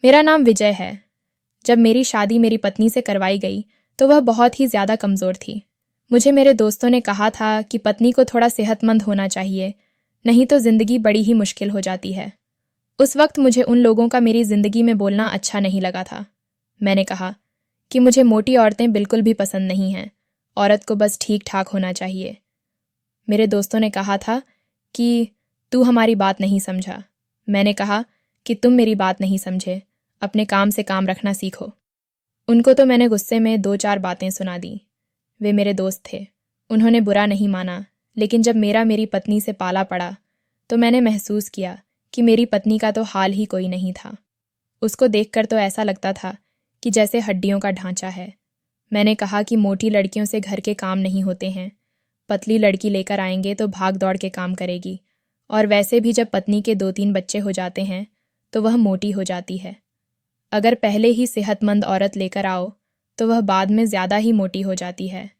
मेरा नाम विजय है। जब मेरी शादी मेरी पत्नी से करवाई गई तो वह बहुत ही ज़्यादा कमज़ोर थी। मुझे मेरे दोस्तों ने कहा था कि पत्नी को थोड़ा सेहतमंद होना चाहिए, नहीं तो ज़िंदगी बड़ी ही मुश्किल हो जाती है। उस वक्त मुझे उन लोगों का मेरी ज़िंदगी में बोलना अच्छा नहीं लगा था। मैंने कहा कि मुझे मोटी औरतें बिल्कुल भी पसंद नहीं हैं, औरत को बस ठीक ठाक होना चाहिए। मेरे दोस्तों ने कहा था कि तू हमारी बात नहीं समझा। मैंने कहा कि तुम मेरी बात नहीं समझे, अपने काम से काम रखना सीखो। उनको तो मैंने गुस्से में 2-4 बातें सुना दी। वे मेरे दोस्त थे, उन्होंने बुरा नहीं माना, लेकिन जब मेरी पत्नी से पाला पड़ा तो मैंने महसूस किया कि मेरी पत्नी का तो हाल ही कोई नहीं था। उसको देखकर तो ऐसा लगता था कि जैसे हड्डियों का ढांचा है। मैंने कहा कि मोटी लड़कियों से घर के काम नहीं होते हैं, पतली लड़की लेकर आएंगे तो भाग दौड़ के काम करेगी, और वैसे भी जब पत्नी के 2-3 बच्चे हो जाते हैं तो वह मोटी हो जाती है। अगर पहले ही सेहतमंद औरत लेकर आओ तो वह बाद में ज़्यादा ही मोटी हो जाती है।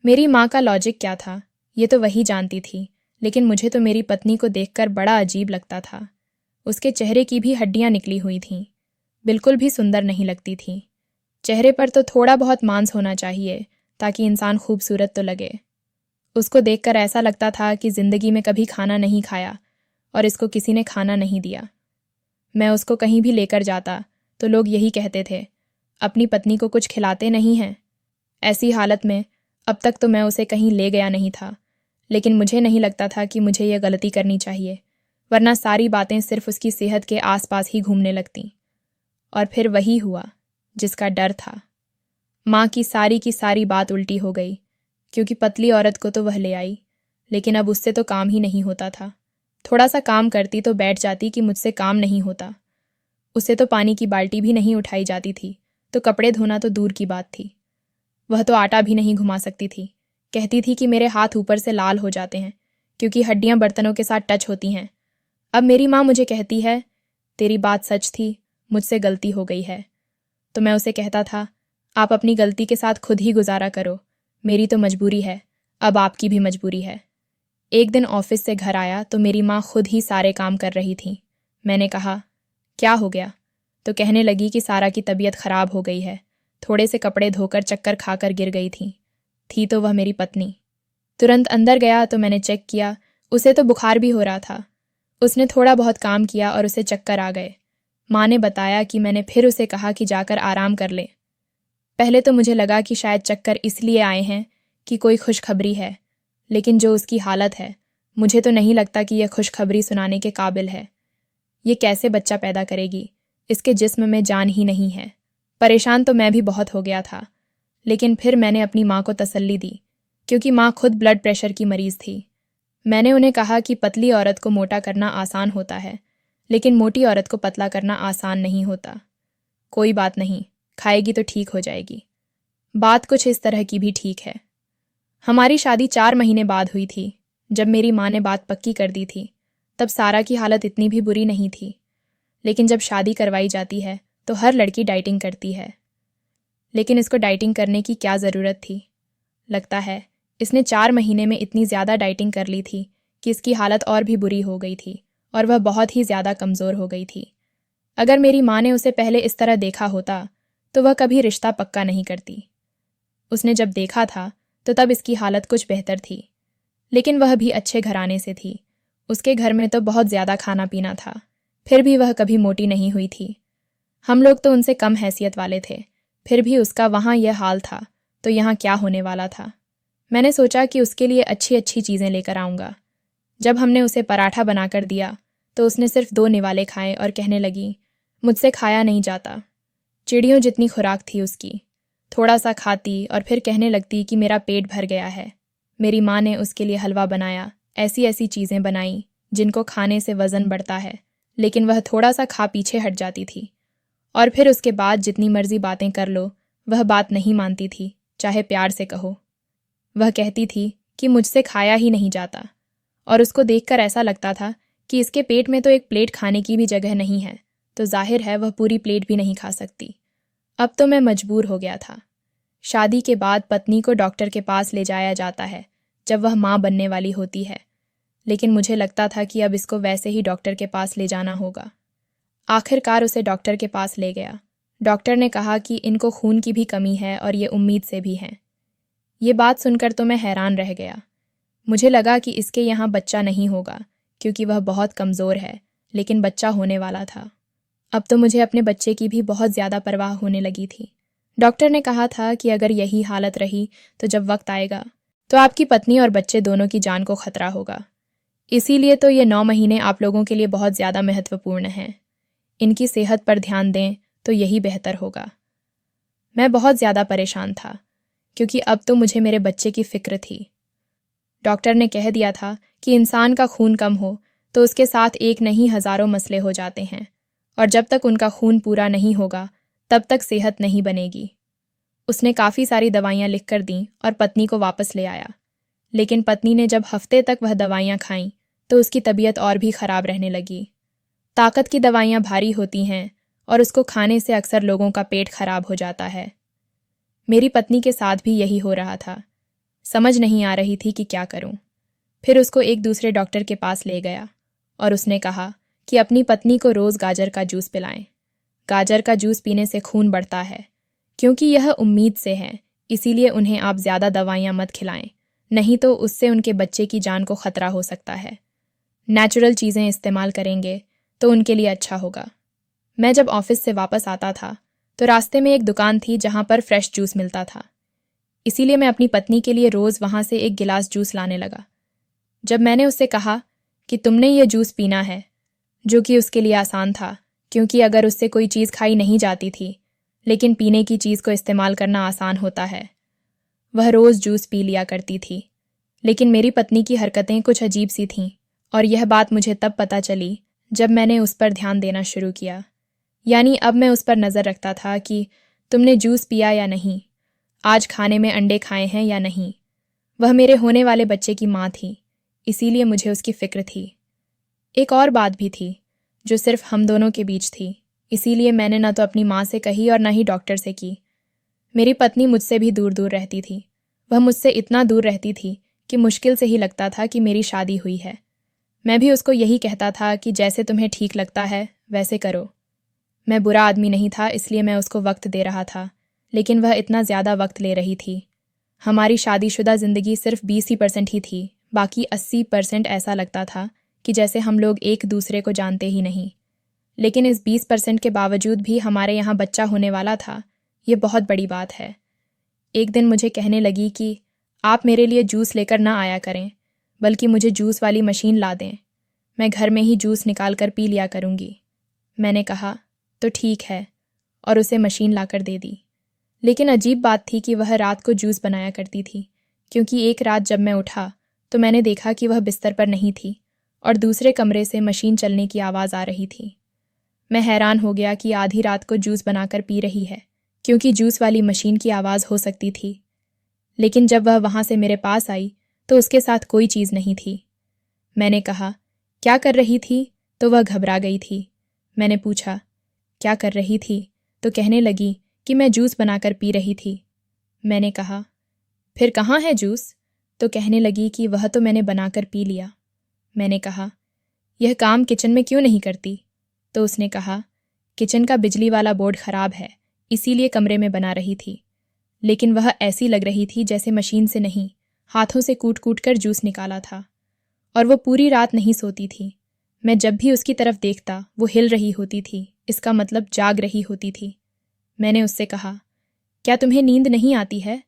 मेरी माँ का लॉजिक क्या था ये तो वही जानती थी, लेकिन मुझे तो मेरी पत्नी को देखकर बड़ा अजीब लगता था। उसके चेहरे की भी हड्डियाँ निकली हुई थीं, बिल्कुल भी सुंदर नहीं लगती थी। चेहरे पर तो थोड़ा बहुत मांस होना चाहिए ताकि इंसान खूबसूरत तो लगे। उसको देखकर ऐसा लगता था कि ज़िंदगी में कभी खाना नहीं खाया और इसको किसी ने खाना नहीं दिया। मैं उसको कहीं भी लेकर जाता तो लोग यही कहते थे, अपनी पत्नी को कुछ खिलाते नहीं हैं। ऐसी हालत में अब तक तो मैं उसे कहीं ले गया नहीं था, लेकिन मुझे नहीं लगता था कि मुझे यह गलती करनी चाहिए, वरना सारी बातें सिर्फ उसकी सेहत के आसपास ही घूमने लगतीं। और फिर वही हुआ जिसका डर था। माँ की सारी बात उल्टी हो गई, क्योंकि पतली औरत को तो वह ले आई, लेकिन अब उससे तो काम ही नहीं होता था। थोड़ा सा काम करती तो बैठ जाती कि मुझसे काम नहीं होता। उसे तो पानी की बाल्टी भी नहीं उठाई जाती थी, तो कपड़े धोना तो दूर की बात थी। वह तो आटा भी नहीं घुमा सकती थी। कहती थी कि मेरे हाथ ऊपर से लाल हो जाते हैं क्योंकि हड्डियां बर्तनों के साथ टच होती हैं। अब मेरी माँ मुझे कहती है, तेरी बात सच थी, मुझसे गलती हो गई है। तो मैं उसे कहता था, आप अपनी गलती के साथ खुद ही गुजारा करो, मेरी तो मजबूरी है, अब आपकी भी मजबूरी है। एक दिन ऑफिस से घर आया तो मेरी माँ खुद ही सारे काम कर रही थी। मैंने कहा, क्या हो गया? तो कहने लगी कि सारा की तबीयत खराब हो गई है, थोड़े से कपड़े धोकर चक्कर खाकर गिर गई थी तो वह मेरी पत्नी। तुरंत अंदर गया तो मैंने चेक किया, उसे तो बुखार भी हो रहा था। उसने थोड़ा बहुत काम किया और उसे चक्कर आ गए। माँ ने बताया कि मैंने फिर उसे कहा कि जाकर आराम कर ले। पहले तो मुझे लगा कि शायद चक्कर इसलिए आए हैं कि कोई खुशखबरी है, लेकिन जो उसकी हालत है, मुझे तो नहीं लगता कि यह खुशखबरी सुनाने के काबिल है। ये कैसे बच्चा पैदा करेगी? इसके जिस्म में जान ही नहीं है। परेशान तो मैं भी बहुत हो गया था, लेकिन फिर मैंने अपनी माँ को तसल्ली दी, क्योंकि माँ खुद ब्लड प्रेशर की मरीज़ थी। मैंने उन्हें कहा कि पतली औरत को मोटा करना आसान होता है, लेकिन मोटी औरत को पतला करना आसान नहीं होता। कोई बात नहीं, खाएगी तो ठीक हो जाएगी। बात कुछ इस तरह की भी ठीक है। हमारी शादी 4 महीने बाद हुई थी। जब मेरी माँ ने बात पक्की कर दी थी, तब सारा की हालत इतनी भी बुरी नहीं थी। लेकिन जब शादी करवाई जाती है तो हर लड़की डाइटिंग करती है, लेकिन इसको डाइटिंग करने की क्या ज़रूरत थी? लगता है इसने 4 महीने में इतनी ज़्यादा डाइटिंग कर ली थी कि इसकी हालत और भी बुरी हो गई थी और वह बहुत ही ज़्यादा कमज़ोर हो गई थी। अगर मेरी माँ ने उसे पहले इस तरह देखा होता तो वह कभी रिश्ता पक्का नहीं करती। उसने जब देखा था तो तब इसकी हालत कुछ बेहतर थी, लेकिन वह भी अच्छे घराने से थी। उसके घर में तो बहुत ज़्यादा खाना पीना था, फिर भी वह कभी मोटी नहीं हुई थी। हम लोग तो उनसे कम हैसियत वाले थे, फिर भी उसका वहाँ यह हाल था तो यहाँ क्या होने वाला था। मैंने सोचा कि उसके लिए अच्छी अच्छी चीज़ें लेकर आऊँगा। जब हमने उसे पराठा बनाकर दिया तो उसने सिर्फ 2 निवाले खाए और कहने लगी, मुझसे खाया नहीं जाता। चिड़ियों जितनी खुराक थी उसकी। थोड़ा सा खाती और फिर कहने लगती कि मेरा पेट भर गया है। मेरी माँ ने उसके लिए हलवा बनाया, ऐसी ऐसी चीज़ें बनाई जिनको खाने से वज़न बढ़ता है, लेकिन वह थोड़ा सा खा पीछे हट जाती थी। और फिर उसके बाद जितनी मर्जी बातें कर लो, वह बात नहीं मानती थी, चाहे प्यार से कहो। वह कहती थी कि मुझसे खाया ही नहीं जाता, और उसको देखकर ऐसा लगता था कि इसके पेट में तो एक प्लेट खाने की भी जगह नहीं है, तो जाहिर है वह पूरी प्लेट भी नहीं खा सकती। अब तो मैं मजबूर हो गया था। शादी के बाद पत्नी को डॉक्टर के पास ले जाया जाता है जब वह माँ बनने वाली होती है, लेकिन मुझे लगता था कि अब इसको वैसे ही डॉक्टर के पास ले जाना होगा। आखिरकार उसे डॉक्टर के पास ले गया। डॉक्टर ने कहा कि इनको खून की भी कमी है और ये उम्मीद से भी हैं। ये बात सुनकर तो मैं हैरान रह गया। मुझे लगा कि इसके यहाँ बच्चा नहीं होगा क्योंकि वह बहुत कमज़ोर है, लेकिन बच्चा होने वाला था। अब तो मुझे अपने बच्चे की भी बहुत ज़्यादा परवाह होने लगी थी। डॉक्टर ने कहा था कि अगर यही हालत रही तो जब वक्त आएगा तो आपकी पत्नी और बच्चे दोनों की जान को खतरा होगा। इसीलिए तो ये 9 महीने आप लोगों के लिए बहुत ज़्यादा महत्वपूर्ण हैं। इनकी सेहत पर ध्यान दें तो यही बेहतर होगा। मैं बहुत ज़्यादा परेशान था क्योंकि अब तो मुझे मेरे बच्चे की फ़िक्र थी। डॉक्टर ने कह दिया था कि इंसान का खून कम हो तो उसके साथ एक नहीं हज़ारों मसले हो जाते हैं, और जब तक उनका खून पूरा नहीं होगा तब तक सेहत नहीं बनेगी। उसने काफ़ी सारी दवाइयाँ लिख कर दीं और पत्नी को वापस ले आया, लेकिन पत्नी ने जब हफ्ते तक वह दवाइयाँ खाईं तो उसकी तबीयत और भी ख़राब रहने लगी। ताकत की दवाइयाँ भारी होती हैं और उसको खाने से अक्सर लोगों का पेट खराब हो जाता है। मेरी पत्नी के साथ भी यही हो रहा था। समझ नहीं आ रही थी कि क्या करूं। फिर उसको एक दूसरे डॉक्टर के पास ले गया और उसने कहा कि अपनी पत्नी को रोज़ गाजर का जूस पिलाएं। गाजर का जूस पीने से खून बढ़ता है। क्योंकि यह उम्मीद से है, इसीलिए उन्हें आप ज़्यादा दवाइयाँ मत खिलाएं, नहीं तो उससे उनके बच्चे की जान को खतरा हो सकता है। नेचुरल चीज़ें इस्तेमाल करेंगे तो उनके लिए अच्छा होगा। मैं जब ऑफिस से वापस आता था तो रास्ते में एक दुकान थी जहाँ पर फ्रेश जूस मिलता था। इसीलिए मैं अपनी पत्नी के लिए रोज़ वहाँ से एक गिलास जूस लाने लगा। जब मैंने उससे कहा कि तुमने ये जूस पीना है, जो कि उसके लिए आसान था क्योंकि अगर उससे कोई चीज़ खाई नहीं जाती थी, लेकिन पीने की चीज़ को इस्तेमाल करना आसान होता है, वह रोज़ जूस पी लिया करती थी। लेकिन मेरी पत्नी की हरकतें कुछ अजीब सी थीं, और यह बात मुझे तब पता चली जब मैंने उस पर ध्यान देना शुरू किया। यानी अब मैं उस पर नज़र रखता था कि तुमने जूस पिया या नहीं, आज खाने में अंडे खाए हैं या नहीं। वह मेरे होने वाले बच्चे की माँ थी, इसीलिए मुझे उसकी फ़िक्र थी। एक और बात भी थी जो सिर्फ हम दोनों के बीच थी, इसीलिए मैंने न तो अपनी माँ से कही और न ही डॉक्टर से की। मेरी पत्नी मुझसे भी दूर दूर रहती थी। वह मुझसे इतना दूर रहती थी कि मुश्किल से ही लगता था कि मेरी शादी हुई है। मैं भी उसको यही कहता था कि जैसे तुम्हें ठीक लगता है वैसे करो। मैं बुरा आदमी नहीं था, इसलिए मैं उसको वक्त दे रहा था, लेकिन वह इतना ज़्यादा वक्त ले रही थी। हमारी शादीशुदा ज़िंदगी सिर्फ 20% ही थी, बाकी 80% ऐसा लगता था कि जैसे हम लोग एक दूसरे को जानते ही नहीं। लेकिन इस 20% के बावजूद भी हमारे यहाँ बच्चा होने वाला था। ये बहुत बड़ी बात है। एक दिन मुझे कहने लगी कि आप मेरे लिए जूस लेकर ना आया करें, बल्कि मुझे जूस वाली मशीन ला दें। मैं घर में ही जूस निकाल कर पी लिया करूँगी। मैंने कहा तो ठीक है, और उसे मशीन लाकर दे दी। लेकिन अजीब बात थी कि वह रात को जूस बनाया करती थी, क्योंकि एक रात जब मैं उठा तो मैंने देखा कि वह बिस्तर पर नहीं थी और दूसरे कमरे से मशीन चलने की आवाज़ आ रही थी। मैं हैरान हो गया कि आधी रात को जूस बनाकर पी रही है, क्योंकि जूस वाली मशीन की आवाज़ हो सकती थी। लेकिन जब वह वहाँ से मेरे पास आई तो उसके साथ कोई चीज़ नहीं थी। मैंने कहा क्या कर रही थी, तो वह घबरा गई थी। मैंने पूछा क्या कर रही थी, तो कहने लगी कि मैं जूस बनाकर पी रही थी। मैंने कहा फिर कहाँ है जूस, तो कहने लगी कि वह तो मैंने बनाकर पी लिया। मैंने कहा यह काम किचन में क्यों नहीं करती, तो उसने कहा किचन का बिजली वाला बोर्ड ख़राब है, इसीलिए कमरे में बना रही थी। लेकिन वह ऐसी लग रही थी जैसे मशीन से नहीं, हाथों से कूट कूट कर जूस निकाला था। और वो पूरी रात नहीं सोती थी। मैं जब भी उसकी तरफ देखता वो हिल रही होती थी, इसका मतलब जाग रही होती थी। मैंने उससे कहा क्या तुम्हें नींद नहीं आती है?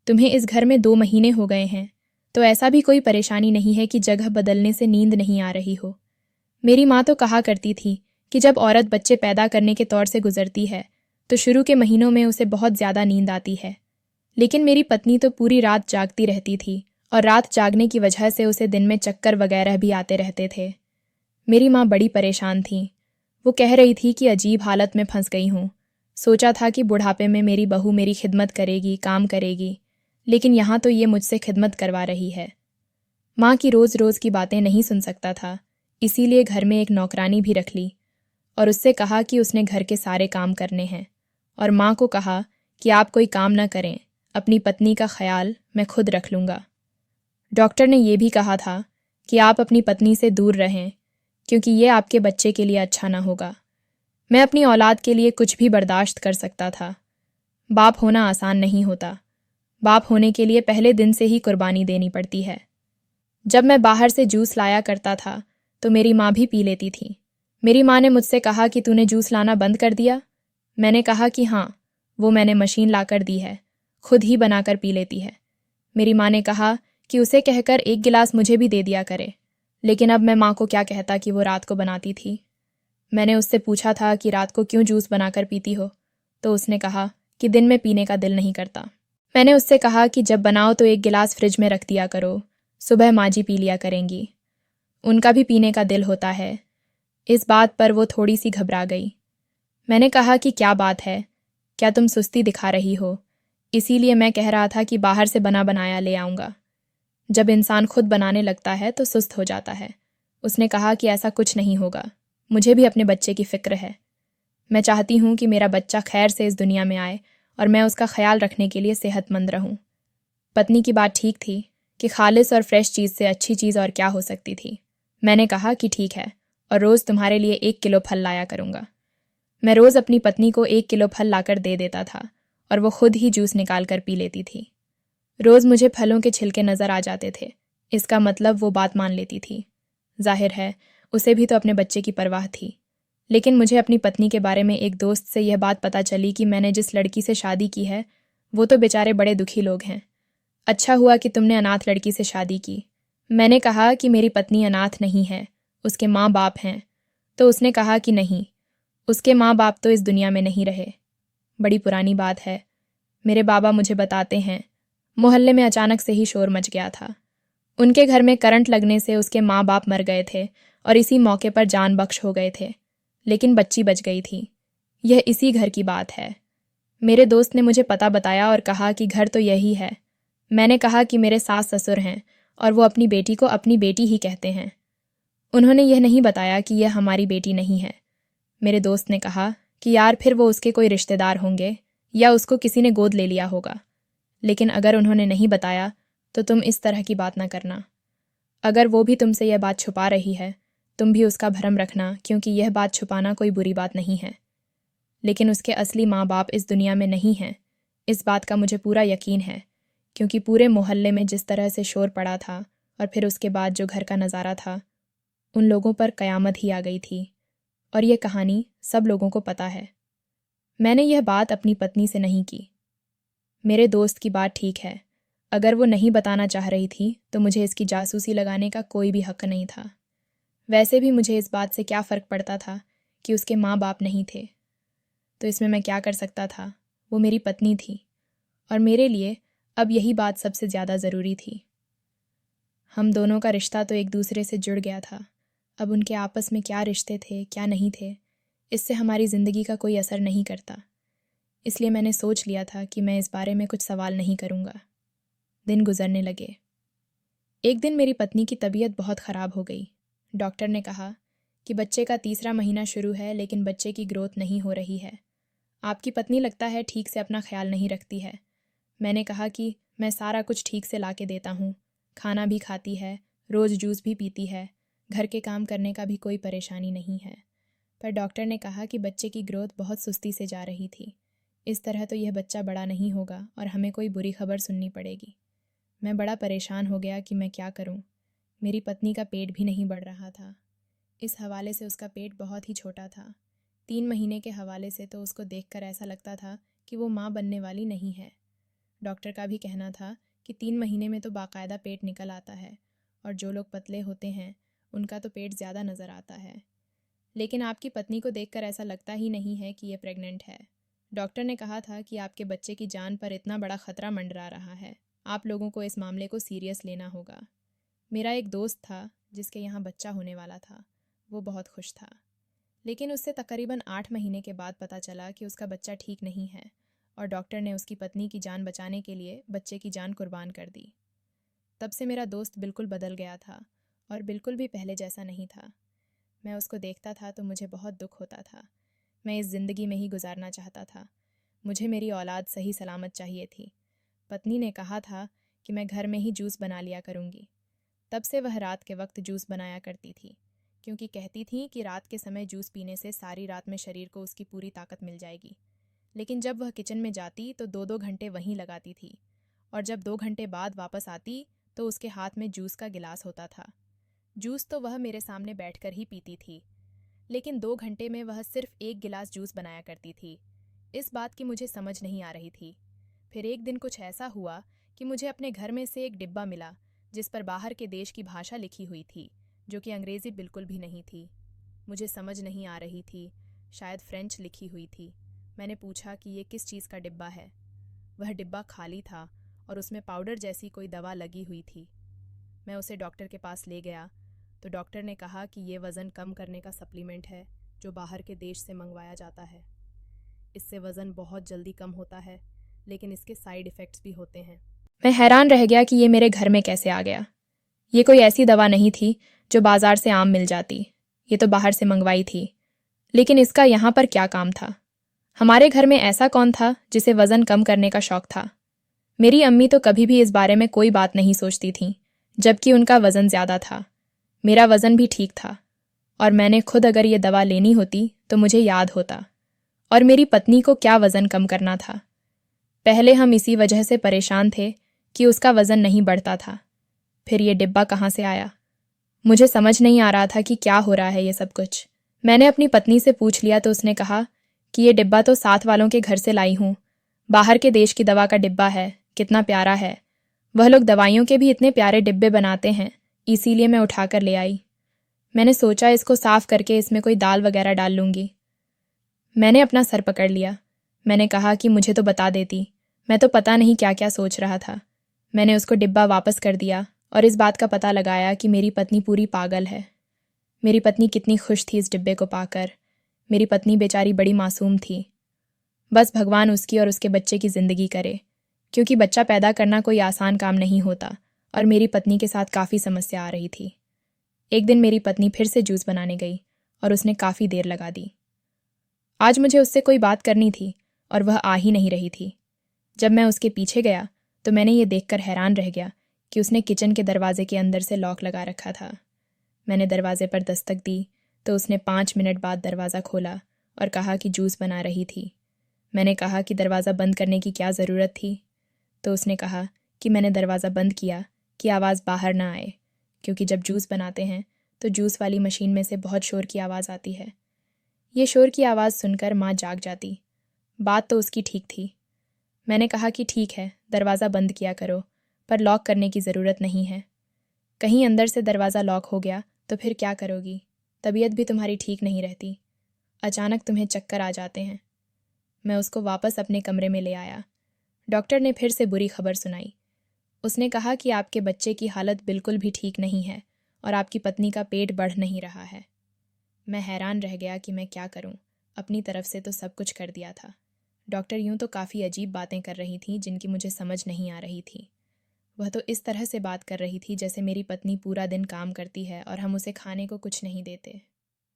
तुम्हें इस घर में 2 महीने हो गए हैं, तो ऐसा भी कोई परेशानी नहीं है कि जगह बदलने से नींद नहीं आ रही हो। मेरी माँ तो कहा करती थी कि जब औरत बच्चे पैदा करने के तौर से गुजरती है तो शुरू के महीनों में उसे बहुत ज़्यादा नींद आती है। लेकिन मेरी पत्नी तो पूरी रात जागती रहती थी, और रात जागने की वजह से उसे दिन में चक्कर वगैरह भी आते रहते थे। मेरी माँ बड़ी परेशान थी। वो कह रही थी कि अजीब हालत में फंस गई हूँ। सोचा था कि बुढ़ापे में मेरी बहू मेरी खिदमत करेगी, काम करेगी, लेकिन यहाँ तो ये मुझसे खिदमत करवा रही है। माँ की रोज़ रोज़ की बातें नहीं सुन सकता था, इसीलिए घर में एक नौकरानी भी रख ली और उससे कहा कि उसने घर के सारे काम करने हैं, और माँ को कहा कि आप कोई काम न करें, अपनी पत्नी का ख्याल मैं खुद रख लूँगा। डॉक्टर ने यह भी कहा था कि आप अपनी पत्नी से दूर रहें, क्योंकि ये आपके बच्चे के लिए अच्छा ना होगा। मैं अपनी औलाद के लिए कुछ भी बर्दाश्त कर सकता था। बाप होना आसान नहीं होता। बाप होने के लिए पहले दिन से ही कुर्बानी देनी पड़ती है। जब मैं बाहर से जूस लाया करता था तो मेरी माँ भी पी लेती थी। मेरी माँ ने मुझसे कहा कि तूने जूस लाना बंद कर दिया। मैंने कहा कि हाँ, वो मैंने मशीन लाकर दी है, खुद ही बनाकर पी लेती है। मेरी माँ ने कहा कि उसे कहकर एक गिलास मुझे भी दे दिया करे, लेकिन अब मैं माँ को क्या कहता कि वो रात को बनाती थी। मैंने उससे पूछा था कि रात को क्यों जूस बनाकर पीती हो, तो उसने कहा कि दिन में पीने का दिल नहीं करता। मैंने उससे कहा कि जब बनाओ तो एक गिलास फ्रिज में रख दिया करो, सुबह माँ जी पी लिया करेंगी, उनका भी पीने का दिल होता है। इस बात पर वो थोड़ी सी घबरा गई। मैंने कहा कि क्या बात है, क्या तुम सुस्ती दिखा रही हो? इसीलिए मैं कह रहा था कि बाहर से बना बनाया ले आऊँगा। जब इंसान खुद बनाने लगता है तो सुस्त हो जाता है। उसने कहा कि ऐसा कुछ नहीं होगा, मुझे भी अपने बच्चे की फिक्र है। मैं चाहती हूँ कि मेरा बच्चा खैर से इस दुनिया में आए और मैं उसका ख्याल रखने के लिए सेहतमंद रहूँ। पत्नी की बात ठीक थी कि खालिस और फ्रेश चीज़ से अच्छी चीज़ और क्या हो सकती थी। मैंने कहा कि ठीक है, और रोज़ तुम्हारे लिए 1 किलो फल लाया करूँगा। मैं रोज़ अपनी पत्नी को 1 किलो फल लाकर दे देता था और वो खुद ही जूस निकाल कर पी लेती थी। रोज़ मुझे फलों के छिलके नज़र आ जाते थे। इसका मतलब वो बात मान लेती थी। जाहिर है उसे भी तो अपने बच्चे की परवाह थी। लेकिन मुझे अपनी पत्नी के बारे में एक दोस्त से यह बात पता चली कि मैंने जिस लड़की से शादी की है वो तो बेचारे बड़े दुखी लोग हैं। अच्छा हुआ कि तुमने अनाथ लड़की से शादी की। मैंने कहा कि मेरी पत्नी अनाथ नहीं है, उसके माँ बाप हैं। तो उसने कहा कि नहीं, उसके माँ बाप तो इस दुनिया में नहीं रहे। बड़ी पुरानी बात है। मेरे बाबा मुझे बताते हैं, मोहल्ले में अचानक से ही शोर मच गया था। उनके घर में करंट लगने से उसके माँ बाप मर गए थे और इसी मौके पर जान बख्श हो गए थे, लेकिन बच्ची बच गई थी। यह इसी घर की बात है। मेरे दोस्त ने मुझे पता बताया और कहा कि घर तो यही है। मैंने कहा कि मेरे सास ससुर हैं और वो अपनी बेटी को अपनी बेटी ही कहते हैं। उन्होंने यह नहीं बताया कि यह हमारी बेटी नहीं है। मेरे दोस्त ने कहा कि यार फिर वो उसके कोई रिश्तेदार होंगे या उसको किसी ने गोद ले लिया होगा। लेकिन अगर उन्होंने नहीं बताया तो तुम इस तरह की बात ना करना। अगर वो भी तुमसे यह बात छुपा रही है, तुम भी उसका भरम रखना, क्योंकि यह बात छुपाना कोई बुरी बात नहीं है। लेकिन उसके असली माँ बाप इस दुनिया में नहीं हैं, इस बात का मुझे पूरा यकीन है, क्योंकि पूरे मोहल्ले में जिस तरह से शोर पड़ा था और फिर उसके बाद जो घर का नज़ारा था, उन लोगों पर कयामत ही आ गई थी। और यह कहानी सब लोगों को पता है। मैंने यह बात अपनी पत्नी से नहीं की। मेरे दोस्त की बात ठीक है, अगर वो नहीं बताना चाह रही थी तो मुझे इसकी जासूसी लगाने का कोई भी हक नहीं था। वैसे भी मुझे इस बात से क्या फ़र्क पड़ता था कि उसके माँ बाप नहीं थे, तो इसमें मैं क्या कर सकता था। वो मेरी पत्नी थी और मेरे लिए अब यही बात सबसे ज़्यादा ज़रूरी थी। हम दोनों का रिश्ता तो एक दूसरे से जुड़ गया था। अब उनके आपस में क्या रिश्ते थे क्या नहीं थे, इससे हमारी ज़िंदगी का कोई असर नहीं करता। इसलिए मैंने सोच लिया था कि मैं इस बारे में कुछ सवाल नहीं करूँगा। दिन गुजरने लगे। एक दिन मेरी पत्नी की तबीयत बहुत ख़राब हो गई। डॉक्टर ने कहा कि बच्चे का 3रा महीना शुरू है, लेकिन बच्चे की ग्रोथ नहीं हो रही है। आपकी पत्नी लगता है ठीक से अपना ख्याल नहीं रखती है। मैंने कहा कि मैं सारा कुछ ठीक से ला के देता हूँ, खाना भी खाती है, रोज़ जूस भी पीती है, घर के काम करने का भी कोई परेशानी नहीं है। पर डॉक्टर ने कहा कि बच्चे की ग्रोथ बहुत सुस्ती से जा रही थी। इस तरह तो यह बच्चा बड़ा नहीं होगा और हमें कोई बुरी खबर सुननी पड़ेगी। मैं बड़ा परेशान हो गया कि मैं क्या करूं। मेरी पत्नी का पेट भी नहीं बढ़ रहा था। इस हवाले से उसका पेट बहुत ही छोटा था। 3 महीने के हवाले से तो उसको देखकर ऐसा लगता था कि वो माँ बनने वाली नहीं है। डॉक्टर का भी कहना था कि 3 महीने में तो बाकायदा पेट निकल आता है और जो लोग पतले होते हैं उनका तो पेट ज़्यादा नज़र आता है। लेकिन आपकी पत्नी को देखकर ऐसा लगता ही नहीं है कि ये प्रेग्नेंट है। डॉक्टर ने कहा था कि आपके बच्चे की जान पर इतना बड़ा खतरा मंडरा रहा है, आप लोगों को इस मामले को सीरियस लेना होगा। मेरा एक दोस्त था जिसके यहाँ बच्चा होने वाला था। वो बहुत खुश था, लेकिन उससे तकरीबन 8 महीने के बाद पता चला कि उसका बच्चा ठीक नहीं है और डॉक्टर ने उसकी पत्नी की जान बचाने के लिए बच्चे की जान कुर्बान कर दी। तब से मेरा दोस्त बिल्कुल बदल गया था और बिल्कुल भी पहले जैसा नहीं था। मैं उसको देखता था तो मुझे बहुत दुख होता था। मैं इस ज़िंदगी में ही गुजारना चाहता था। मुझे मेरी औलाद सही सलामत चाहिए थी। पत्नी ने कहा था कि मैं घर में ही जूस बना लिया करूँगी। तब से वह रात के वक्त जूस बनाया करती थी। क्योंकि कहती थीं कि रात के समय जूस पीने से सारी रात में शरीर को उसकी पूरी ताकत मिल जाएगी। लेकिन जब वह किचन में जाती तो 2-2 घंटे वहीं लगाती थी, और जब 2 घंटे बाद वापस आती तो उसके हाथ में जूस का गिलास होता था। जूस तो वह मेरे सामने बैठकर ही पीती थी, लेकिन 2 घंटे में वह सिर्फ 1 गिलास जूस बनाया करती थी। इस बात की मुझे समझ नहीं आ रही थी। फिर एक दिन कुछ ऐसा हुआ कि मुझे अपने घर में से एक डिब्बा मिला जिस पर बाहर के देश की भाषा लिखी हुई थी, जो कि अंग्रेज़ी बिल्कुल भी नहीं थी। मुझे समझ नहीं आ रही थी, शायद फ्रेंच लिखी हुई थी। मैंने पूछा कि ये किस चीज़ का डिब्बा है। वह डिब्बा खाली था और उसमें पाउडर जैसी कोई दवा लगी हुई थी। मैं उसे डॉक्टर के पास ले गया तो डॉक्टर ने कहा कि ये वज़न कम करने का सप्लीमेंट है जो बाहर के देश से मंगवाया जाता है। इससे वज़न बहुत जल्दी कम होता है, लेकिन इसके साइड इफ़ेक्ट्स भी होते हैं। मैं हैरान रह गया कि ये मेरे घर में कैसे आ गया। ये कोई ऐसी दवा नहीं थी जो बाजार से आम मिल जाती, ये तो बाहर से मंगवाई थी। लेकिन इसका यहाँ पर क्या काम था? हमारे घर में ऐसा कौन था जिसे वज़न कम करने का शौक था? मेरी अम्मी तो कभी भी इस बारे में कोई बात नहीं सोचती थीं, जबकि उनका वज़न ज़्यादा था। मेरा वज़न भी ठीक था, और मैंने खुद अगर ये दवा लेनी होती तो मुझे याद होता। और मेरी पत्नी को क्या वज़न कम करना था? पहले हम इसी वजह से परेशान थे कि उसका वज़न नहीं बढ़ता था। फिर ये डिब्बा कहाँ से आया? मुझे समझ नहीं आ रहा था कि क्या हो रहा है ये सब कुछ। मैंने अपनी पत्नी से पूछ लिया तो उसने कहा कि ये डिब्बा तो साथ वालों के घर से लाई हूँ। बाहर के देश की दवा का डिब्बा है, कितना प्यारा है। वह लोग दवाइयों के भी इतने प्यारे डिब्बे बनाते हैं, इसीलिए मैं उठाकर ले आई। मैंने सोचा इसको साफ करके इसमें कोई दाल वगैरह डाल लूँगी। मैंने अपना सर पकड़ लिया। मैंने कहा कि मुझे तो बता देती, मैं तो पता नहीं क्या क्या सोच रहा था। मैंने उसको डिब्बा वापस कर दिया और इस बात का पता लगाया कि मेरी पत्नी पूरी पागल है। मेरी पत्नी कितनी खुश थी इस डिब्बे को पाकर। मेरी पत्नी बेचारी बड़ी मासूम थी। बस भगवान उसकी और उसके बच्चे की ज़िंदगी करे, क्योंकि बच्चा पैदा करना कोई आसान काम नहीं होता और मेरी पत्नी के साथ काफ़ी समस्या आ रही थी। एक दिन मेरी पत्नी फिर से जूस बनाने गई और उसने काफ़ी देर लगा दी। आज मुझे उससे कोई बात करनी थी और वह आ ही नहीं रही थी। जब मैं उसके पीछे गया तो मैंने ये देखकर हैरान रह गया कि उसने किचन के दरवाजे के अंदर से लॉक लगा रखा था। मैंने दरवाजे पर दस्तक दी तो उसने 5 मिनट बाद दरवाज़ा खोला और कहा कि जूस बना रही थी। मैंने कहा कि दरवाज़ा बंद करने की क्या ज़रूरत थी? तो उसने कहा कि मैंने दरवाज़ा बंद किया कि आवाज़ बाहर ना आए, क्योंकि जब जूस बनाते हैं तो जूस वाली मशीन में से बहुत शोर की आवाज़ आती है। ये शोर की आवाज़ सुनकर माँ जाग जाती। बात तो उसकी ठीक थी। मैंने कहा कि ठीक है, दरवाज़ा बंद किया करो, पर लॉक करने की ज़रूरत नहीं है। कहीं अंदर से दरवाज़ा लॉक हो गया तो फिर क्या करोगी? तबीयत भी तुम्हारी ठीक नहीं रहती। अचानक तुम्हें चक्कर आ जाते हैं। मैं उसको वापस अपने कमरे में ले आया। डॉक्टर ने फिर से बुरी खबर सुनाई। उसने कहा कि आपके बच्चे की हालत बिल्कुल भी ठीक नहीं है और आपकी पत्नी का पेट बढ़ नहीं रहा है। मैं हैरान रह गया कि मैं क्या करूं। अपनी तरफ से तो सब कुछ कर दिया था। डॉक्टर यूं तो काफ़ी अजीब बातें कर रही थी जिनकी मुझे समझ नहीं आ रही थी। वह तो इस तरह से बात कर रही थी जैसे मेरी पत्नी पूरा दिन काम करती है और हम उसे खाने को कुछ नहीं देते।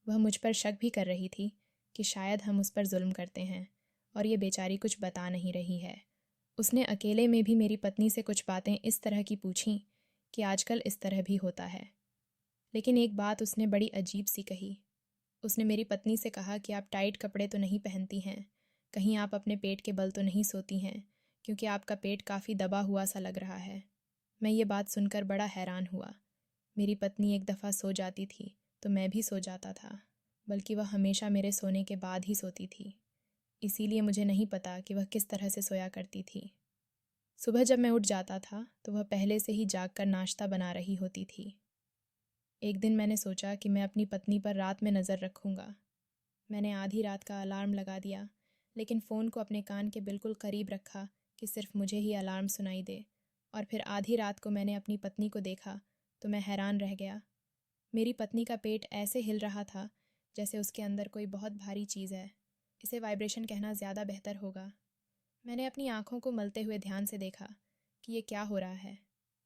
वह मुझ पर शक भी कर रही थी कि शायद हम उस पर जुल्म करते हैं और ये बेचारी कुछ बता नहीं रही है। उसने अकेले में भी मेरी पत्नी से कुछ बातें इस तरह की पूछीं कि आजकल इस तरह भी होता है। लेकिन एक बात उसने बड़ी अजीब सी कही। उसने मेरी पत्नी से कहा कि आप टाइट कपड़े तो नहीं पहनती हैं, कहीं आप अपने पेट के बल तो नहीं सोती हैं, क्योंकि आपका पेट काफ़ी दबा हुआ सा लग रहा है। मैं ये बात सुनकर बड़ा हैरान हुआ। मेरी पत्नी एक दफ़ा सो जाती थी तो मैं भी सो जाता था, बल्कि वह हमेशा मेरे सोने के बाद ही सोती थी। इसीलिए मुझे नहीं पता कि वह किस तरह से सोया करती थी। सुबह जब मैं उठ जाता था तो वह पहले से ही जाग कर नाश्ता बना रही होती थी। एक दिन मैंने सोचा कि मैं अपनी पत्नी पर रात में नज़र रखूँगा। मैंने आधी रात का अलार्म लगा दिया, लेकिन फ़ोन को अपने कान के बिल्कुल करीब रखा कि सिर्फ मुझे ही अलार्म सुनाई दे। और फिर आधी रात को मैंने अपनी पत्नी को देखा तो मैं हैरान रह गया। मेरी पत्नी का पेट ऐसे हिल रहा था जैसे उसके अंदर कोई बहुत भारी चीज़ है। इसे वाइब्रेशन कहना ज़्यादा बेहतर होगा। मैंने अपनी आँखों को मलते हुए ध्यान से देखा कि ये क्या हो रहा है।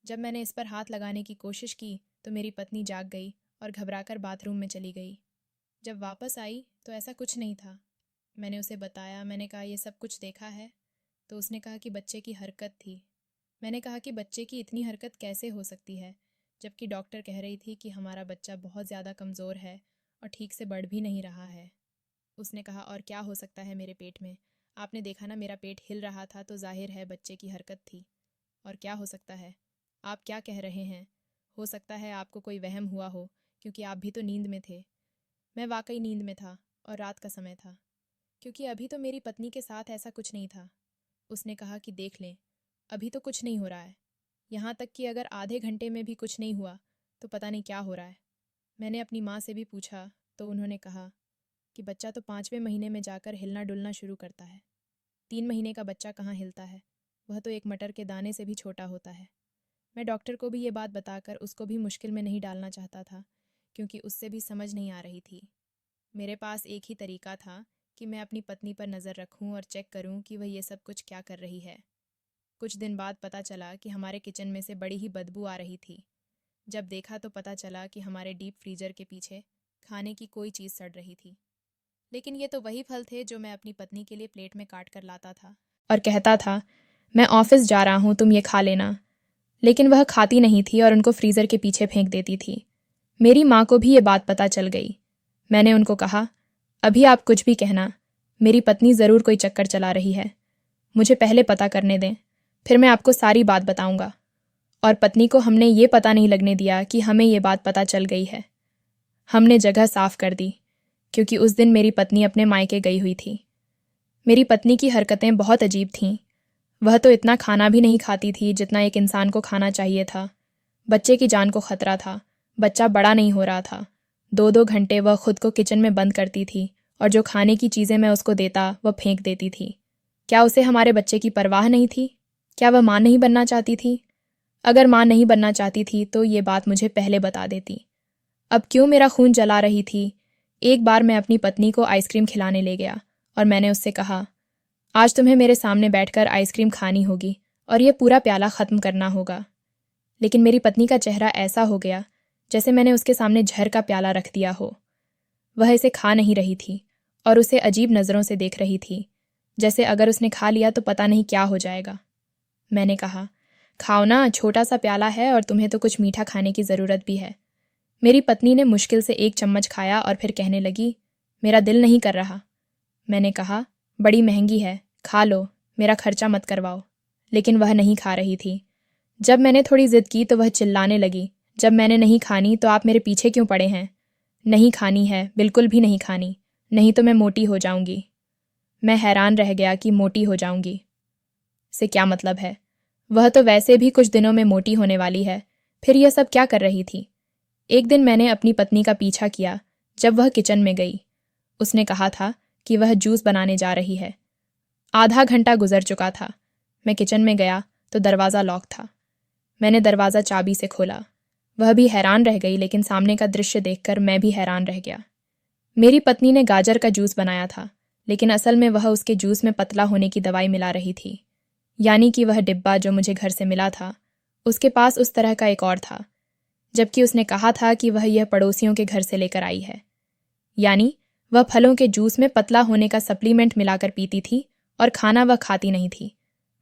जब मैंने इस पर हाथ लगाने की कोशिश की तो मेरी पत्नी जाग गई और घबराकर बाथरूम में चली गई। जब वापस आई तो ऐसा कुछ नहीं था। मैंने उसे बताया, मैंने कहा ये सब कुछ देखा है? तो उसने कहा कि बच्चे की हरकत थी। मैंने कहा कि बच्चे की इतनी हरकत कैसे हो सकती है? जबकि डॉक्टर कह रही थी कि हमारा बच्चा बहुत ज़्यादा कमज़ोर है और ठीक से बढ़ भी नहीं रहा है। उसने कहा, और क्या हो सकता है मेरे पेट में? आपने देखा ना, मेरा पेट हिल रहा था तो जाहिर है बच्चे की हरकत थी। और क्या हो सकता है? आप क्या कह रहे हैं? हो सकता है आपको कोई वहम हुआ हो, क्योंकि आप भी तो नींद में थे। मैं वाकई नींद में था, और रात का समय था, क्योंकि अभी तो मेरी पत्नी के साथ ऐसा कुछ नहीं था। उसने कहा कि देख लें, अभी तो कुछ नहीं हो रहा है। यहाँ तक कि अगर आधे घंटे में भी कुछ नहीं हुआ तो पता नहीं क्या हो रहा है। मैंने अपनी माँ से भी पूछा तो उन्होंने कहा कि बच्चा तो 5वें महीने में जाकर हिलना डुलना शुरू करता है। 3 महीने का बच्चा कहाँ हिलता है? वह तो एक मटर के दाने से भी छोटा होता है। मैं डॉक्टर को भी ये बात बताकर उसको भी मुश्किल में नहीं डालना चाहता था, क्योंकि उससे भी समझ नहीं आ रही थी। मेरे पास एक ही तरीका था कि मैं अपनी पत्नी पर नज़र रखूं और चेक करूं कि वह ये सब कुछ क्या कर रही है। कुछ दिन बाद पता चला कि हमारे किचन में से बड़ी ही बदबू आ रही थी। जब देखा तो पता चला कि हमारे डीप फ्रीजर के पीछे खाने की कोई चीज़ सड़ रही थी। लेकिन ये तो वही फल थे जो मैं अपनी पत्नी के लिए प्लेट में काट कर लाता था और कहता था, मैं ऑफिस जा रहा हूँ, तुम ये खा लेना। लेकिन वह खाती नहीं थी और उनको फ्रीज़र के पीछे फेंक देती थी। मेरी माँ को भी ये बात पता चल गई। मैंने उनको कहा, अभी आप कुछ भी कहना, मेरी पत्नी ज़रूर कोई चक्कर चला रही है। मुझे पहले पता करने दें, फिर मैं आपको सारी बात बताऊंगा। और पत्नी को हमने ये पता नहीं लगने दिया कि हमें ये बात पता चल गई है। हमने जगह साफ कर दी, क्योंकि उस दिन मेरी पत्नी अपने मायके गई हुई थी। मेरी पत्नी की हरकतें बहुत अजीब थीं। वह तो इतना खाना भी नहीं खाती थी जितना एक इंसान को खाना चाहिए था। बच्चे की जान को खतरा था। बच्चा बड़ा नहीं हो रहा था। 2-2 घंटे वह खुद को किचन में बंद करती थी और जो खाने की चीज़ें मैं उसको देता वह फेंक देती थी। क्या उसे हमारे बच्चे की परवाह नहीं थी? क्या वह माँ नहीं बनना चाहती थी? अगर माँ नहीं बनना चाहती थी तो ये बात मुझे पहले बता देती। अब क्यों मेरा खून जला रही थी? एक बार मैं अपनी पत्नी को आइसक्रीम खिलाने ले गया और मैंने उससे कहा, आज तुम्हें मेरे सामने बैठकर आइसक्रीम खानी होगी और यह पूरा प्याला ख़त्म करना होगा। लेकिन मेरी पत्नी का चेहरा ऐसा हो गया जैसे मैंने उसके सामने जहर का प्याला रख दिया हो। वह इसे खा नहीं रही थी और उसे अजीब नज़रों से देख रही थी, जैसे अगर उसने खा लिया तो पता नहीं क्या हो जाएगा। मैंने कहा, खाओ ना, छोटा सा प्याला है और तुम्हें तो कुछ मीठा खाने की ज़रूरत भी है। मेरी पत्नी ने मुश्किल से 1 चम्मच खाया और फिर कहने लगी, मेरा दिल नहीं कर रहा। मैंने कहा, बड़ी महंगी है, खा लो, मेरा खर्चा मत करवाओ। लेकिन वह नहीं खा रही थी। जब मैंने थोड़ी ज़िद की तो वह चिल्लाने लगी, जब मैंने नहीं खानी तो आप मेरे पीछे क्यों पड़े हैं? नहीं खानी है, बिल्कुल भी नहीं खानी, नहीं तो मैं मोटी हो जाऊंगी। मैं हैरान रह गया कि मोटी हो जाऊंगी से क्या मतलब है? वह तो वैसे भी कुछ दिनों में मोटी होने वाली है, फिर यह सब क्या कर रही थी? एक दिन मैंने अपनी पत्नी का पीछा किया जब वह किचन में गई। उसने कहा था कि वह जूस बनाने जा रही है। आधा घंटा गुजर चुका था। मैं किचन में गया तो दरवाज़ा लॉक था। मैंने दरवाज़ा चाबी से खोला। वह भी हैरान रह गई, लेकिन सामने का दृश्य देखकर मैं भी हैरान रह गया। मेरी पत्नी ने गाजर का जूस बनाया था, लेकिन असल में वह उसके जूस में पतला होने की दवाई मिला रही थी। यानी कि वह डिब्बा जो मुझे घर से मिला था, उसके पास उस तरह का एक और था, जबकि उसने कहा था कि वह यह पड़ोसियों के घर से लेकर आई है। यानी वह फलों के जूस में पतला होने का सप्लीमेंट मिलाकर पीती थी और खाना वह खाती नहीं थी,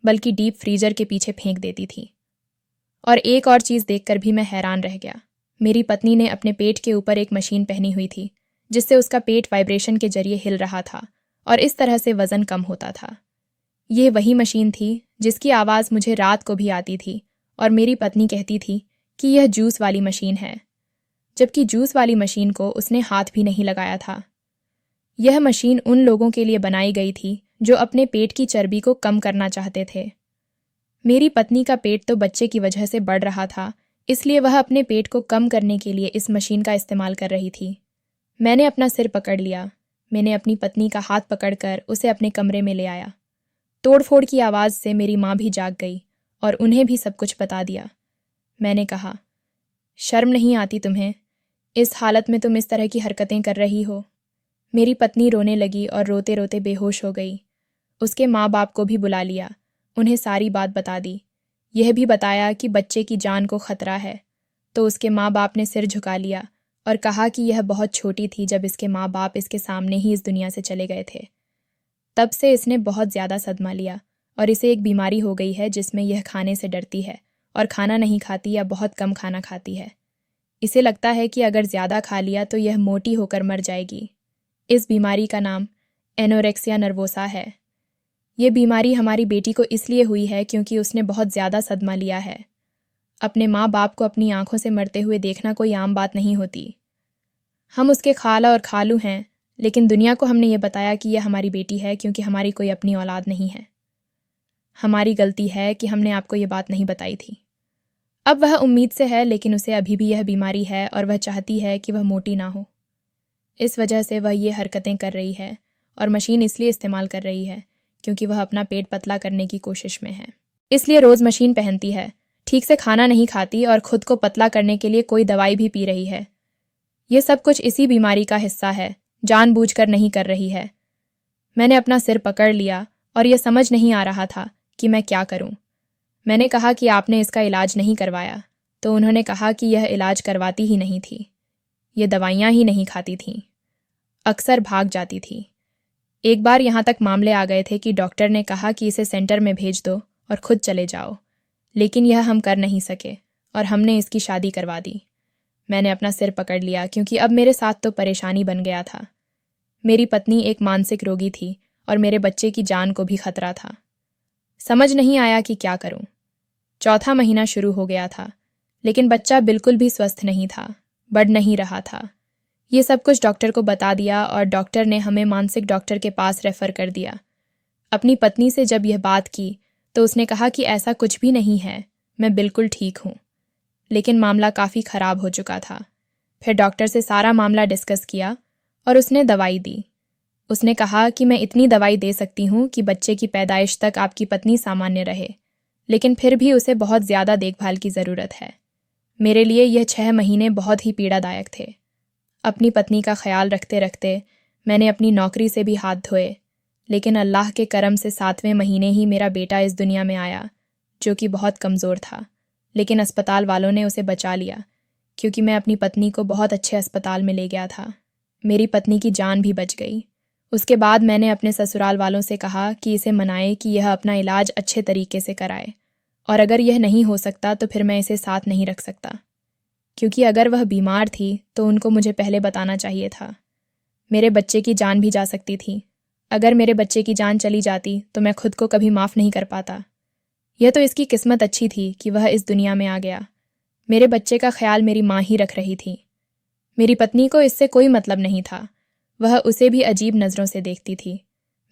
बल्कि डीप फ्रीजर के पीछे फेंक देती थी। और एक और चीज़ देखकर भी मैं हैरान रह गया। मेरी पत्नी ने अपने पेट के ऊपर एक मशीन पहनी हुई थी, जिससे उसका पेट वाइब्रेशन के जरिए हिल रहा था और इस तरह से वज़न कम होता था। ये वही मशीन थी जिसकी आवाज़ मुझे रात को भी आती थी और मेरी पत्नी कहती थी कि यह जूस वाली मशीन है, जबकि जूस वाली मशीन को उसने हाथ भी नहीं लगाया था। यह मशीन उन लोगों के लिए बनाई गई थी जो अपने पेट की चर्बी को कम करना चाहते थे। मेरी पत्नी का पेट तो बच्चे की वजह से बढ़ रहा था, इसलिए वह अपने पेट को कम करने के लिए इस मशीन का इस्तेमाल कर रही थी। मैंने अपना सिर पकड़ लिया। मैंने अपनी पत्नी का हाथ पकड़कर उसे अपने कमरे में ले आया। तोड़फोड़ की आवाज़ से मेरी माँ भी जाग गई और उन्हें भी सब कुछ बता दिया। मैंने कहा, शर्म नहीं आती तुम्हें? इस हालत में तुम इस तरह की हरकतें कर रही हो। मेरी पत्नी रोने लगी और रोते रोते बेहोश हो गई। उसके माँ बाप को भी बुला लिया, उन्हें सारी बात बता दी। यह भी बताया कि बच्चे की जान को खतरा है। तो उसके माँ बाप ने सिर झुका लिया और कहा कि यह बहुत छोटी थी जब इसके माँ बाप इसके सामने ही इस दुनिया से चले गए थे। तब से इसने बहुत ज़्यादा सदमा लिया और इसे एक बीमारी हो गई है जिसमें यह खाने से डरती है और खाना नहीं खाती या बहुत कम खाना खाती है। इसे लगता है कि अगर ज़्यादा खा लिया तो यह मोटी होकर मर जाएगी। इस बीमारी का नाम एनोरेक्सिया नर्वोसा है। ये बीमारी हमारी बेटी को इसलिए हुई है क्योंकि उसने बहुत ज़्यादा सदमा लिया है। अपने माँ बाप को अपनी आंखों से मरते हुए देखना कोई आम बात नहीं होती। हम उसके खाला और खालू हैं, लेकिन दुनिया को हमने ये बताया कि यह हमारी बेटी है क्योंकि हमारी कोई अपनी औलाद नहीं है। हमारी गलती है कि हमने आपको ये बात नहीं बताई थी। अब वह उम्मीद से है, लेकिन उसे अभी भी यह बीमारी है और वह चाहती है कि वह मोटी ना हो। इस वजह से वह ये हरकतें कर रही है और मशीन इसलिए इस्तेमाल कर रही है क्योंकि वह अपना पेट पतला करने की कोशिश में है। इसलिए रोज़ मशीन पहनती है, ठीक से खाना नहीं खाती और खुद को पतला करने के लिए कोई दवाई भी पी रही है। ये सब कुछ इसी बीमारी का हिस्सा है, जानबूझकर नहीं कर रही है। मैंने अपना सिर पकड़ लिया और यह समझ नहीं आ रहा था कि मैं क्या करूं। मैंने कहा कि आपने इसका इलाज नहीं करवाया, तो उन्होंने कहा कि यह इलाज करवाती ही नहीं थी। ये दवाइयाँ ही नहीं खाती थीं, अक्सर भाग जाती थी। एक बार यहाँ तक मामले आ गए थे कि डॉक्टर ने कहा कि इसे सेंटर में भेज दो और खुद चले जाओ, लेकिन यह हम कर नहीं सके और हमने इसकी शादी करवा दी। मैंने अपना सिर पकड़ लिया क्योंकि अब मेरे साथ तो परेशानी बन गया था। मेरी पत्नी एक मानसिक रोगी थी और मेरे बच्चे की जान को भी खतरा था। समझ नहीं आया कि क्या करूं। चौथा महीना शुरू हो गया था, लेकिन बच्चा बिल्कुल भी स्वस्थ नहीं था, बढ़ नहीं रहा था। ये सब कुछ डॉक्टर को बता दिया और डॉक्टर ने हमें मानसिक डॉक्टर के पास रेफर कर दिया। अपनी पत्नी से जब यह बात की तो उसने कहा कि ऐसा कुछ भी नहीं है, मैं बिल्कुल ठीक हूँ। लेकिन मामला काफ़ी ख़राब हो चुका था। फिर डॉक्टर से सारा मामला डिस्कस किया और उसने दवाई दी। उसने कहा कि मैं इतनी दवाई दे सकती हूँ कि बच्चे की पैदाइश तक आपकी पत्नी सामान्य रहे, लेकिन फिर भी उसे बहुत ज़्यादा देखभाल की ज़रूरत है। मेरे लिए यह 6 महीने बहुत ही पीड़ादायक थे। अपनी पत्नी का ख्याल रखते रखते मैंने अपनी नौकरी से भी हाथ धोए, लेकिन अल्लाह के करम से 7वें महीने ही मेरा बेटा इस दुनिया में आया, जो कि बहुत कमज़ोर था। लेकिन अस्पताल वालों ने उसे बचा लिया क्योंकि मैं अपनी पत्नी को बहुत अच्छे अस्पताल में ले गया था। मेरी पत्नी की जान भी बच गई। उसके बाद मैंने अपने ससुराल वालों से कहा कि इसे मनाए कि यह अपना इलाज अच्छे तरीके से कराए, और अगर यह नहीं हो सकता तो फिर मैं इसे साथ नहीं रख सकता, क्योंकि अगर वह बीमार थी तो उनको मुझे पहले बताना चाहिए था। मेरे बच्चे की जान भी जा सकती थी। अगर मेरे बच्चे की जान चली जाती तो मैं खुद को कभी माफ़ नहीं कर पाता। यह तो इसकी किस्मत अच्छी थी कि वह इस दुनिया में आ गया। मेरे बच्चे का ख्याल मेरी माँ ही रख रही थी। मेरी पत्नी को इससे कोई मतलब नहीं था। वह उसे भी अजीब नज़रों से देखती थी।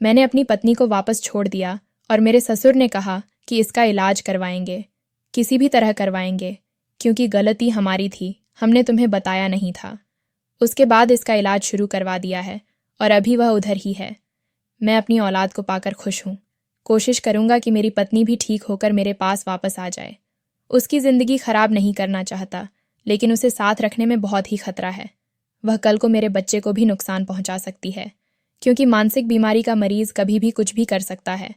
मैंने अपनी पत्नी को वापस छोड़ दिया और मेरे ससुर ने कहा कि इसका इलाज करवाएंगे, किसी भी तरह करवाएंगे, क्योंकि गलती हमारी थी, हमने तुम्हें बताया नहीं था। उसके बाद इसका इलाज शुरू करवा दिया है और अभी वह उधर ही है। मैं अपनी औलाद को पाकर खुश हूँ। कोशिश करूँगा कि मेरी पत्नी भी ठीक होकर मेरे पास वापस आ जाए। उसकी ज़िंदगी ख़राब नहीं करना चाहता, लेकिन उसे साथ रखने में बहुत ही खतरा है। वह कल को मेरे बच्चे को भी नुकसान पहुंचा सकती है, क्योंकि मानसिक बीमारी का मरीज़ कभी भी कुछ भी कर सकता है।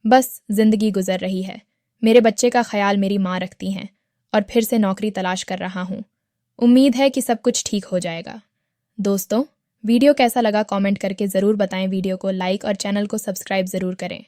बस जिंदगी गुजर रही है। मेरे बच्चे का ख्याल मेरी माँ रखती हैं और फिर से नौकरी तलाश कर रहा हूँ। उम्मीद है कि सब कुछ ठीक हो जाएगा। दोस्तों, वीडियो कैसा लगा कमेंट करके ज़रूर बताएं। वीडियो को लाइक और चैनल को सब्सक्राइब ज़रूर करें।